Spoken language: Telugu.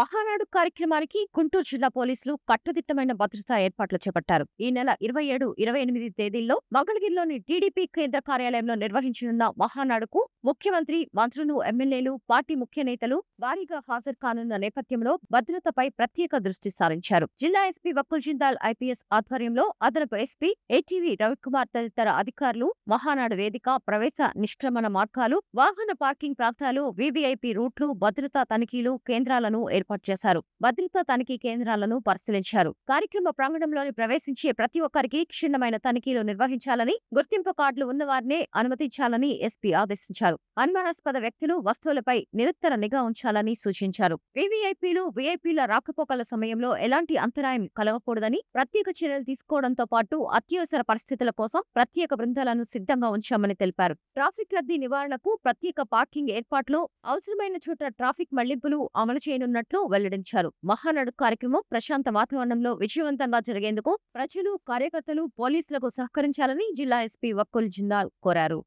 మహానాడు కార్యక్రమానికి గుంటూరు జిల్లా పోలీసులు కట్టుదిట్టమైన భద్రతా ఏర్పాట్లు చేపట్టారు. ఈ నెల 27, 28 తేదీల్లో మంగళగిరిలోని టీడీపీ కేంద్ర కార్యాలయంలో నిర్వహించనున్న మహానాడుకు ముఖ్యమంత్రి, మంత్రులు, ఎమ్మెల్యేలు, పార్టీ ముఖ్య నేతలు భారీగా హాజరు కానున్న నేపథ్యంలో భద్రతపై ప్రత్యేక దృష్టి సారించారు. జిల్లా ఎస్పీ వకుల్ జిందాల్ ఐపీఎస్ ఆధ్వర్యంలో అదనపు ఎస్పీ ఏటీవీ రవికుమార్ తదితర అధికారులు మహానాడు వేదిక, ప్రవేశ నిష్క్రమణ మార్గాలు, వాహన పార్కింగ్ ప్రాంతాలు, వీవీఐపీ రూట్లు, భద్రతా తనిఖీలు కేంద్రాలను ఏర్పాటు చేశారు. భద్రతా తనిఖీ కేంద్రాలను పరిశీలించారు. కార్యక్రమ ప్రాంగణంలోని ప్రవేశించే ప్రతి ఒక్కరికి క్షుణ్ణమైన తనిఖీలు నిర్వహించాలని, గుర్తింపు కార్డులు ఉన్నవారినే అనుమతించాలని ఎస్పీ ఆదేశించారు. అనుమానాస్పద వ్యక్తులు, వస్తువులపై నిరంతర నిఘా ఉంచాలని సూచించారు. వీవీఐపీలు, వీఐపీల రాకపోకల సమయంలో ఎలాంటి అంతరాయం కలగకూడదని ప్రత్యేక చర్యలు తీసుకోవడంతో పాటు అత్యవసర పరిస్థితుల కోసం ప్రత్యేక బృందాలను సిద్ధంగా ఉంచామని తెలిపారు. ట్రాఫిక్ రద్దీ నివారణకు ప్రత్యేక పార్కింగ్ ఏర్పాట్లు, అవసరమైన చోట ట్రాఫిక్ మళ్లింపులు అమలు చేయనున్నట్లు వెల్లడించారు. మహానాడు కార్యక్రమం ప్రశాంత వాతావరణంలో విజయవంతంగా జరిగేందుకు ప్రజలు, కార్యకర్తలు పోలీసులకు సహకరించాలని జిల్లా ఎస్పీ వకుల్ జిందాల్ కోరారు.